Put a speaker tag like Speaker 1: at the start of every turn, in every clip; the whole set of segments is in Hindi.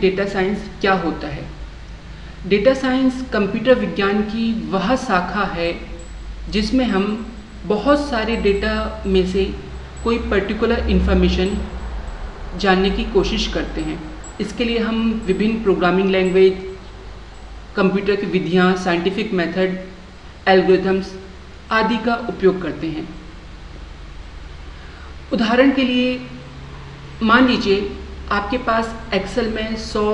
Speaker 1: डेटा साइंस क्या होता है। डेटा साइंस कंप्यूटर विज्ञान की वह शाखा है जिसमें हम बहुत सारे डेटा में से कोई पर्टिकुलर इन्फॉर्मेशन जानने की कोशिश करते हैं। इसके लिए हम विभिन्न प्रोग्रामिंग लैंग्वेज, कंप्यूटर की विधियाँ, साइंटिफिक मेथड, एल्गोरिथम्स आदि का उपयोग करते हैं। उदाहरण के लिए मान लीजिए आपके पास एक्सेल में 100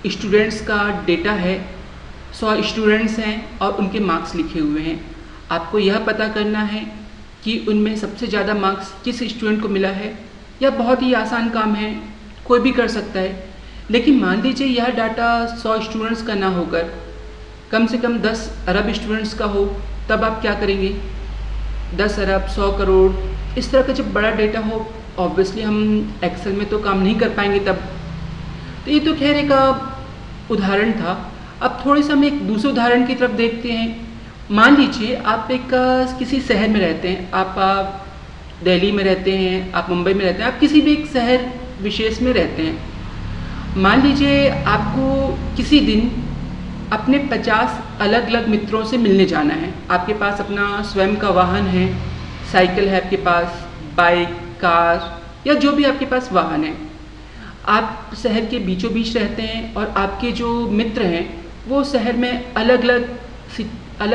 Speaker 1: स्टूडेंट्स का डेटा है, 100 स्टूडेंट्स हैं और उनके मार्क्स लिखे हुए हैं। आपको यह पता करना है कि उनमें सबसे ज़्यादा मार्क्स किस स्टूडेंट को मिला है। यह बहुत ही आसान काम है, कोई भी कर सकता है। लेकिन मान लीजिए यह डाटा 100 स्टूडेंट्स का ना होकर कम से कम 10 अरब स्टूडेंट्स का हो, तब आप क्या करेंगे? 10 अरब, 100 करोड़, इस तरह का जब बड़ा डेटा हो, ऑब्वियसली हम एक्सेल में तो काम नहीं कर पाएंगे तब। तो ये तो खैर एक उदाहरण था। अब थोड़े से हम एक दूसरे उदाहरण की तरफ देखते हैं। मान लीजिए आप एक किसी शहर में रहते हैं, आप दिल्ली में रहते हैं, आप मुंबई में रहते हैं, आप किसी भी एक शहर विशेष में रहते हैं। मान लीजिए आपको किसी दिन अपने 50 अलग अलग मित्रों से मिलने जाना है। आपके पास अपना स्वयं का वाहन है, साइकिल है आपके पास, बाइक, कार या जो भी आपके पास वाहन है। आप शहर के बीचों बीच रहते हैं और आपके जो मित्र हैं वो शहर में अलग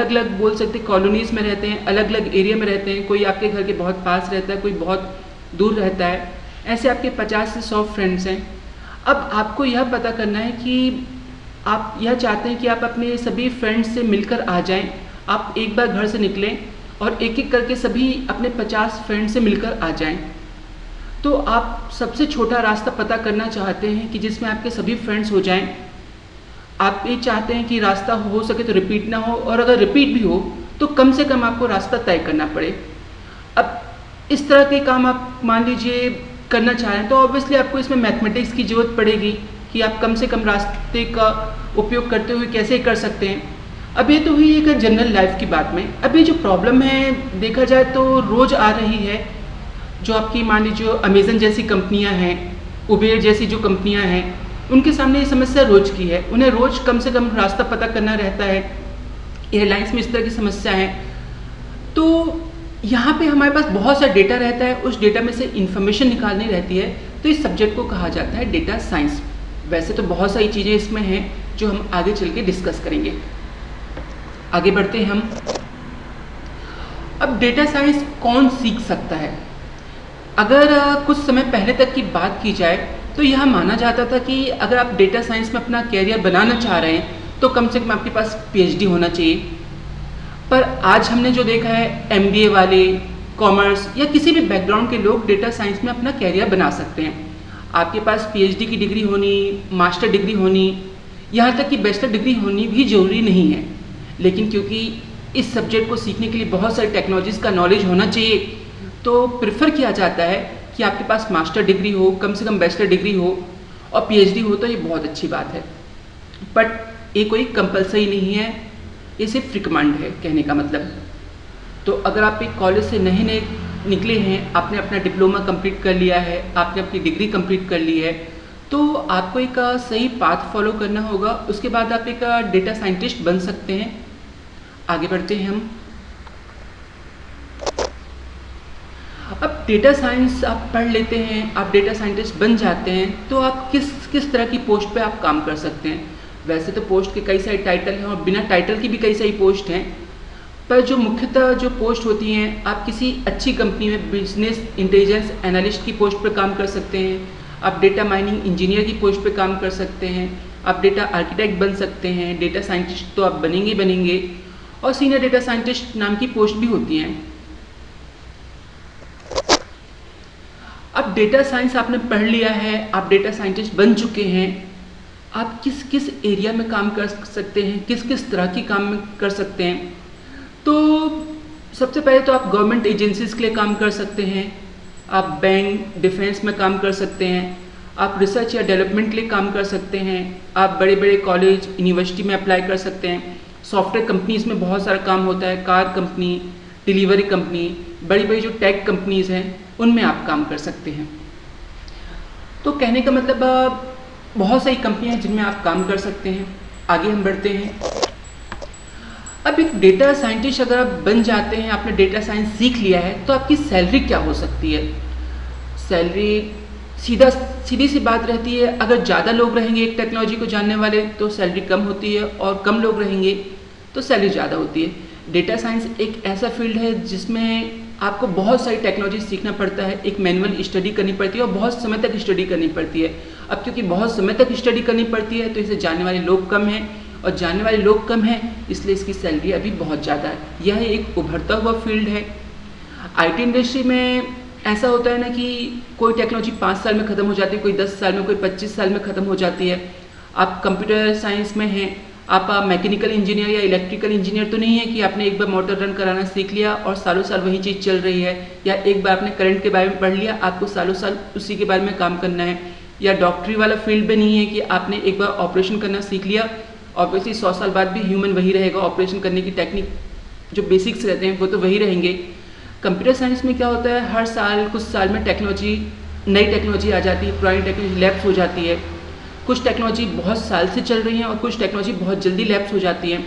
Speaker 1: अलग बोल सकते कॉलोनीज़ में रहते हैं, अलग अलग एरिया में रहते हैं। कोई आपके घर के बहुत पास रहता है, कोई बहुत दूर रहता है। ऐसे आपके 50 से 100 फ्रेंड्स हैं। अब आपको यह पता करना है कि आप यह चाहते हैं कि आप अपने सभी फ्रेंड्स से मिलकर आ जाएं। आप एक बार घर से निकलें और एक एक करके सभी अपने 50 फ्रेंड्स से मिलकर आ जाएं। तो आप सबसे छोटा रास्ता पता करना चाहते हैं कि जिसमें आपके सभी फ्रेंड्स हो जाएं। आप ये चाहते हैं कि रास्ता हो सके तो रिपीट ना हो, और अगर रिपीट भी हो तो कम से कम आपको रास्ता तय करना पड़े। अब इस तरह के काम आप मान लीजिए करना चाह रहे हैं तो ऑब्वियसली आपको इसमें मैथमेटिक्स की ज़रूरत पड़ेगी कि आप कम से कम रास्ते का उपयोग करते हुए कैसे कर सकते हैं। अब ये तो हुई एक जनरल लाइफ की बात में। अब ये जो प्रॉब्लम है देखा जाए तो रोज़ आ रही है। जो आपकी मान लीजिए अमेज़न जैसी कंपनियां हैं, उबेर जैसी जो कंपनियां हैं, उनके सामने ये समस्या रोज़ की है। उन्हें रोज़ कम से कम रास्ता पता करना रहता है। एयरलाइंस में इस तरह की समस्या है। तो यहाँ पे हमारे पास बहुत सा डेटा रहता है, उस डेटा में से इंफॉर्मेशन निकालनी रहती है। तो इस सब्जेक्ट को कहा जाता है डेटा साइंस। वैसे तो बहुत सारी चीज़ें इसमें हैं जो हम आगे चल के डिस्कस करेंगे। आगे बढ़ते हैं हम। अब डेटा साइंस कौन सीख सकता है? अगर कुछ समय पहले तक की बात की जाए तो यह माना जाता था कि अगर आप डेटा साइंस में अपना कैरियर बनाना चाह रहे हैं तो कम से कम आपके पास पीएचडी होना चाहिए। पर आज हमने जो देखा है, एमबीए वाले, कॉमर्स या किसी भी बैकग्राउंड के लोग डेटा साइंस में अपना कैरियर बना सकते हैं। आपके पास पीएचडी की डिग्री होनी, मास्टर डिग्री होनी, यहाँ तक कि बैचलर डिग्री होनी भी ज़रूरी नहीं है। लेकिन क्योंकि इस सब्जेक्ट को सीखने के लिए बहुत सारी टेक्नोलॉजीज़ का नॉलेज होना चाहिए, तो प्रेफर किया जाता है कि आपके पास मास्टर डिग्री हो, कम से कम बैचलर डिग्री हो और पीएचडी हो, तो ये बहुत अच्छी बात है। बट ये कोई कंपलसरी नहीं है, ये सिर्फ रिकमेंड है, कहने का मतलब। तो अगर आप एक कॉलेज से नए निकले हैं, आपने अपना डिप्लोमा कंप्लीट कर लिया है, आपने अपनी डिग्री कंप्लीट कर ली है, तो आपको एक सही पाथ फॉलो करना होगा। उसके बाद आप एक डेटा साइंटिस्ट बन सकते हैं। आगे बढ़ते हैं हम। अब डेटा साइंस आप पढ़ लेते हैं, आप डेटा साइंटिस्ट बन जाते हैं, तो आप किस तरह की पोस्ट पे आप काम कर सकते हैं? वैसे तो पोस्ट के कई सारे टाइटल हैं और बिना टाइटल की भी कई सारी पोस्ट हैं। पर जो मुख्यतः जो पोस्ट होती हैं, आप किसी अच्छी कंपनी में बिजनेस इंटेलिजेंस एनालिस्ट की पोस्ट पर काम कर सकते हैं, आप डेटा माइनिंग इंजीनियर की पोस्ट पे काम कर सकते हैं, आप डेटा आर्किटेक्ट बन सकते हैं, डेटा साइंटिस्ट तो आप बनेंगे और सीनियर डेटा साइंटिस्ट नाम की पोस्ट भी होती हैं। अब डेटा साइंस आपने पढ़ लिया है, आप डेटा साइंटिस्ट बन चुके हैं, आप किस एरिया में काम कर सकते हैं, किस तरह की काम में कर सकते हैं? तो सबसे पहले तो आप गवर्नमेंट एजेंसीज़ के लिए काम कर सकते हैं, आप बैंक, डिफेंस में काम कर सकते हैं, आप रिसर्च या डेवलपमेंट के लिए काम कर सकते हैं, आप बड़े बड़े कॉलेज, यूनिवर्सिटी में अप्लाई कर सकते हैं। सॉफ्टवेयर कंपनीज़ में बहुत सारा काम होता है, कार कंपनी, डिलीवरी कंपनी, बड़ी बड़ी जो टेक कंपनीज़ हैं उनमें आप काम कर सकते हैं। तो कहने का मतलब बहुत सारी कंपनियां हैं जिनमें आप काम कर सकते हैं। आगे हम बढ़ते हैं। अब एक डेटा साइंटिस्ट अगर आप बन जाते हैं, आपने डेटा साइंस सीख लिया है, तो आपकी सैलरी क्या हो सकती है? सैलरी सीधी सी बात रहती है, अगर ज़्यादा लोग रहेंगे एक टेक्नोलॉजी को जानने वाले तो सैलरी कम होती है, और कम लोग रहेंगे तो सैलरी ज़्यादा होती है। डेटा साइंस एक ऐसा फील्ड है जिसमें आपको बहुत सारी टेक्नोलॉजी सीखना पड़ता है, एक मैनुअल स्टडी करनी पड़ती है और बहुत समय तक स्टडी करनी पड़ती है। अब क्योंकि बहुत समय तक स्टडी करनी पड़ती है तो इसे जानने वाले लोग कम हैं, और जानने वाले लोग कम हैं इसलिए इसकी सैलरी अभी बहुत ज़्यादा है। यह एक उभरता हुआ फील्ड है। आईटी इंडस्ट्री में ऐसा होता है ना कि कोई टेक्नोलॉजी 5 साल में ख़त्म हो जाती है, कोई 10 साल में, कोई 25 साल में ख़त्म हो जाती है। आप कंप्यूटर साइंस में हैं, आप मैकेनिकल इंजीनियर या इलेक्ट्रिकल इंजीनियर तो नहीं है कि आपने एक बार मोटर रन कराना सीख लिया और सालों साल वही चीज़ चल रही है, या एक बार आपने करंट के बारे में पढ़ लिया, आपको सालों साल उसी के बारे में काम करना है। या डॉक्टरी वाला फील्ड भी नहीं है कि आपने एक बार ऑपरेशन करना सीख लिया, ऑब्वियसली 100 साल बाद भी ह्यूमन वही रहेगा, ऑपरेशन करने की टेक्निक जो बेसिक्स रहते हैं वो तो वही रहेंगे। कंप्यूटर साइंस में क्या होता है, हर साल कुछ साल में नई टेक्नोलॉजी आ जाती है, पुरानी टेक्नोलॉजी लैप्स हो जाती है। कुछ टेक्नोलॉजी बहुत साल से चल रही हैं और कुछ टेक्नोलॉजी बहुत जल्दी लैप्स हो जाती हैं।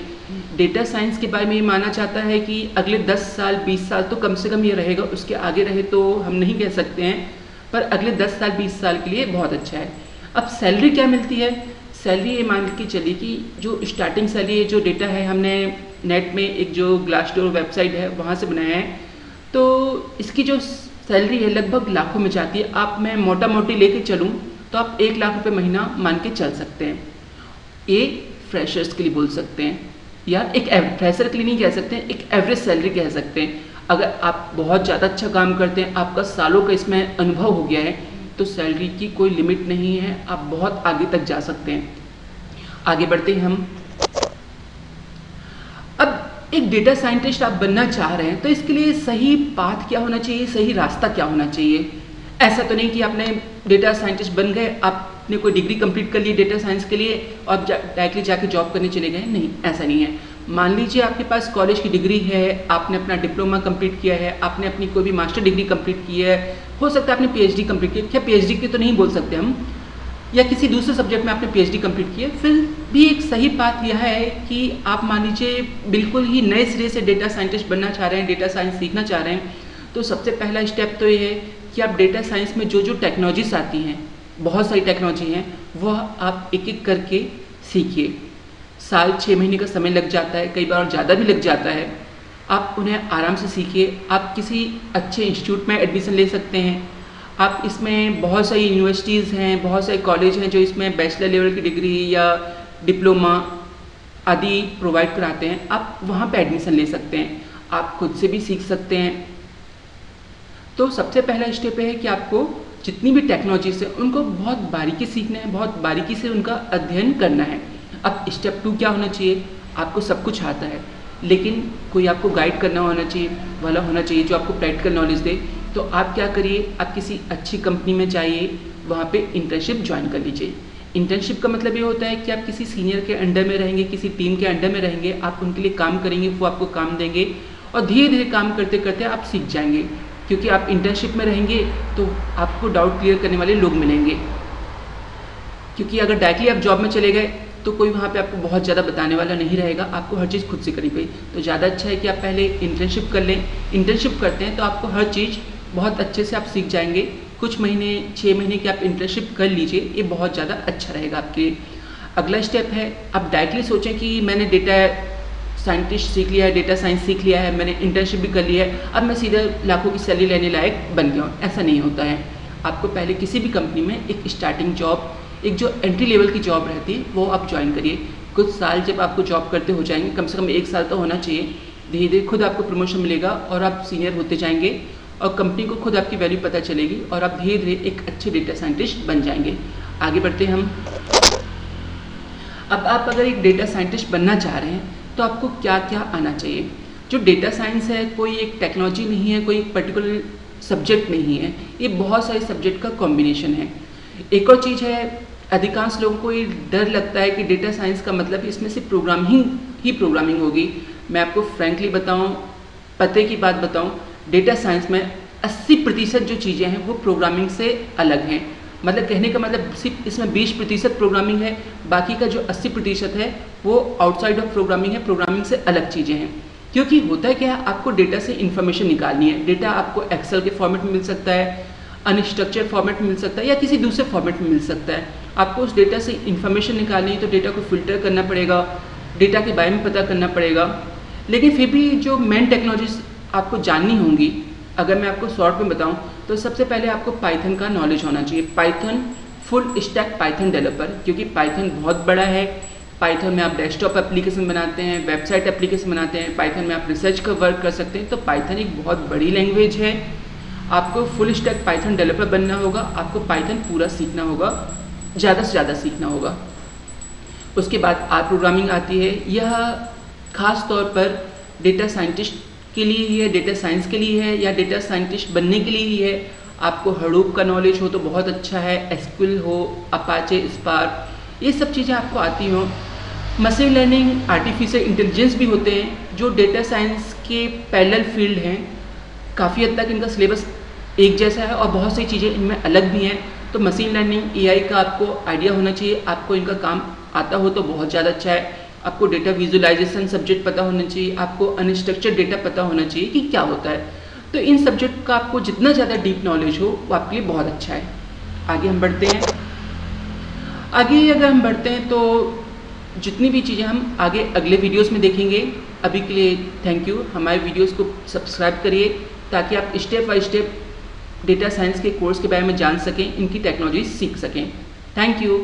Speaker 1: डेटा साइंस के बारे में ये माना जाता है कि अगले 10 साल 20 साल तो कम से कम ये रहेगा, उसके आगे रहे तो हम नहीं कह सकते हैं, पर अगले 10 साल 20 साल के लिए बहुत अच्छा है। अब सैलरी क्या मिलती है? सैलरी ये मान के चलिए कि जो स्टार्टिंग सैलरी जो डेटा है हमने नेट में एक जो ग्लासडोर वेबसाइट है वहाँ से बनाया है, तो इसकी जो सैलरी है लगभग लाखों में जाती है। आप मैं मोटा मोटी लेके चलूँ तो आप 1 लाख रुपए महीना मान के चल सकते हैं। ये फ्रेशर्स के लिए बोल सकते हैं, या एक फ्रेशर के लिए नहीं कह सकते हैं, एक एवरेज सैलरी कह सकते हैं। अगर आप बहुत ज़्यादा अच्छा काम करते हैं, आपका सालों का इसमें अनुभव हो गया है, तो सैलरी की कोई लिमिट नहीं है, आप बहुत आगे तक जा सकते हैं। आगे बढ़ते हैं हम। अब एक डेटा साइंटिस्ट आप बनना चाह रहे हैं तो इसके लिए सही पाथ क्या होना चाहिए, सही रास्ता क्या होना चाहिए? ऐसा तो नहीं कि आपने डेटा साइंटिस्ट बन गए, आपने कोई डिग्री कंप्लीट कर ली डेटा साइंस के लिए और डायरेक्टली जाके जॉब करने चले गए, नहीं, ऐसा नहीं है। मान लीजिए आपके पास कॉलेज की डिग्री है, आपने अपना डिप्लोमा कंप्लीट किया है, आपने अपनी कोई भी मास्टर डिग्री कंप्लीट की है, हो सकता है आपने पीएचडी कंप्लीट की है, क्या पीएचडी की तो नहीं बोल सकते हम, या किसी दूसरे सब्जेक्ट में आपने पीएचडी कंप्लीट की है, फिर भी एक सही बात यह है कि आप मान लीजिए बिल्कुल ही नए सिरे से डेटा साइंटिस्ट बनना चाह रहे हैं, डेटा साइंस सीखना चाह रहे हैं, तो सबसे पहला स्टेप तो ये है कि आप डेटा साइंस में जो टेक्नोलॉजीज आती हैं, बहुत सारी टेक्नोलॉजी हैं, वह आप एक एक करके सीखिए। साल 6 महीने का समय लग जाता है, कई बार और ज़्यादा भी लग जाता है। आप उन्हें आराम से सीखिए। आप किसी अच्छे इंस्टीट्यूट में एडमिशन ले सकते हैं। आप इसमें बहुत सारी यूनिवर्सिटीज़ हैं, बहुत सारे कॉलेज हैं जो इसमें बैचलर लेवल की डिग्री या डिप्लोमा आदि प्रोवाइड कराते हैं, आप वहाँ पे एडमिशन ले सकते हैं। आप खुद से भी सीख सकते हैं। तो सबसे पहला स्टेप है कि आपको जितनी भी टेक्नोलॉजीज है उनको बहुत बारीकी सीखना है, बहुत बारीकी से उनका अध्ययन करना है। अब स्टेप 2 क्या होना चाहिए? आपको सब कुछ आता है, लेकिन कोई आपको गाइड करना होना चाहिए जो आपको प्रैक्टिकल नॉलेज दे। तो आप क्या करिए, आप किसी अच्छी कंपनी में जाइए, वहाँ पे इंटर्नशिप ज्वाइन कर लीजिए। इंटर्नशिप का मतलब ये होता है कि आप किसी सीनियर के अंडर में रहेंगे, किसी टीम के अंडर में रहेंगे, आप उनके लिए काम करेंगे, वो आपको काम देंगे और धीरे धीरे काम करते करते आप सीख जाएंगे। क्योंकि आप इंटर्नशिप में रहेंगे तो आपको डाउट क्लियर करने वाले लोग मिलेंगे। क्योंकि अगर डायरेक्टली आप जॉब में चले गए तो कोई वहाँ पे आपको बहुत ज़्यादा बताने वाला नहीं रहेगा, आपको हर चीज़ खुद से करनी पड़ेगी। तो ज़्यादा अच्छा है कि आप पहले इंटर्नशिप कर लें। इंटर्नशिप करते हैं तो आपको हर चीज़ बहुत अच्छे से आप सीख जाएंगे। कुछ महीने 6 महीने की आप इंटर्नशिप कर लीजिए, ये बहुत ज़्यादा अच्छा रहेगा आपके लिए। अगला स्टेप है, आप डायरेक्टली सोचें कि मैंने डेटा साइंटिस्ट सीख लिया है, डेटा साइंस सीख लिया है, मैंने इंटर्नशिप भी कर लिया है, अब मैं सीधा लाखों की सैलरी लेने लायक बन गया हूँ। ऐसा नहीं होता है। आपको पहले किसी भी कंपनी में एक स्टार्टिंग जॉब, एक जो एंट्री लेवल की जॉब रहती है वो आप ज्वाइन करिए। कुछ साल जब आपको जॉब करते हो जाएंगे, कम से कम 1 साल तो होना चाहिए, धीरे धीरे खुद आपको प्रमोशन मिलेगा और आप सीनियर होते जाएंगे और कंपनी को खुद आपकी वैल्यू पता चलेगी और आप धीरे धीरे एक अच्छे डेटा साइंटिस्ट बन जाएंगे। आगे बढ़ते हैं हम। अब आप अगर एक डेटा साइंटिस्ट बनना चाह रहे हैं तो आपको क्या क्या आना चाहिए। जो डेटा साइंस है कोई एक टेक्नोलॉजी नहीं है, कोई एक पर्टिकुलर सब्जेक्ट नहीं है, ये बहुत सारे सब्जेक्ट का कॉम्बिनेशन है। एक और चीज़ है, अधिकांश लोगों को ये डर लगता है कि डेटा साइंस का मतलब इसमें से प्रोग्रामिंग होगी। मैं आपको फ्रैंकली बताऊं, पते की बात बताऊं, डेटा साइंस में 80% जो चीज़ें हैं वो प्रोग्रामिंग से अलग हैं। मतलब कहने का मतलब सिर्फ इसमें 20% प्रोग्रामिंग है, बाकी का जो 80% है वो आउटसाइड ऑफ प्रोग्रामिंग है, प्रोग्रामिंग से अलग चीज़ें हैं। क्योंकि होता है क्या है, आपको डेटा से इन्फॉर्मेशन निकालनी है। डेटा आपको एक्सेल के फॉर्मेट में मिल सकता है, अनस्ट्रक्चर्ड फॉर्मेट में मिल सकता है, या किसी दूसरे फॉर्मेट में मिल सकता है। आपको उस डेटा से इन्फॉर्मेशन निकालनी है तो डेटा को फिल्टर करना पड़ेगा, डेटा के बारे में पता करना पड़ेगा। लेकिन फिर भी जो मेन टेक्नोलॉजीज आपको जाननी होंगी, अगर मैं आपको शॉर्ट में बताऊं तो सबसे पहले आपको पाइथन का नॉलेज होना चाहिए। Python full stack Python developer, क्योंकि पाइथन बहुत बड़ा है। पाइथन में आप डेस्कटॉप एप्लीकेशन बनाते हैं, वेबसाइट एप्लीकेशन बनाते हैं, पाइथन में आप रिसर्च का वर्क कर सकते हैं। तो पाइथन एक बहुत बड़ी लैंग्वेज है। आपको फुल स्टैक पाइथन डेवलपर बनना होगा, आपको पाइथन पूरा सीखना होगा, ज़्यादा से ज़्यादा सीखना होगा। उसके बाद आर प्रोग्रामिंग आती है। यह खास तौर पर डेटा साइंटिस्ट के लिए ही है, डेटा साइंस के लिए है, या डेटा साइंटिस्ट बनने के लिए ही है। आपको हडूप का नॉलेज हो तो बहुत अच्छा है, एसक्यूएल हो, अपाचे, स्पार्क, ये सब चीज़ें आपको आती हो। मशीन लर्निंग, आर्टिफिशियल इंटेलिजेंस भी होते हैं जो डेटा साइंस के पैरेलल फील्ड हैं। काफ़ी हद तक इनका सिलेबस एक जैसा है और बहुत सी चीज़ें इनमें अलग भी हैं। तो मशीन लर्निंग, एआई का आपको आइडिया होना चाहिए। आपको इनका काम आता हो तो बहुत ज़्यादा अच्छा है। आपको डेटा विजुअलाइजेशन सब्जेक्ट पता होना चाहिए, आपको अनस्ट्रक्चर्ड डेटा पता होना चाहिए कि क्या होता है। तो इन सब्जेक्ट का आपको जितना ज़्यादा डीप नॉलेज हो वो आपके लिए बहुत अच्छा है। आगे हम बढ़ते हैं। आगे अगर हम बढ़ते हैं तो जितनी भी चीज़ें हम आगे अगले वीडियोस में देखेंगे। अभी के लिए थैंक यू। हमारे वीडियोस को सब्सक्राइब करिए ताकि आप step by step data science के कोर्स के बारे में जान सकें, इनकी टेक्नोलॉजी सीख सकें। Thank you.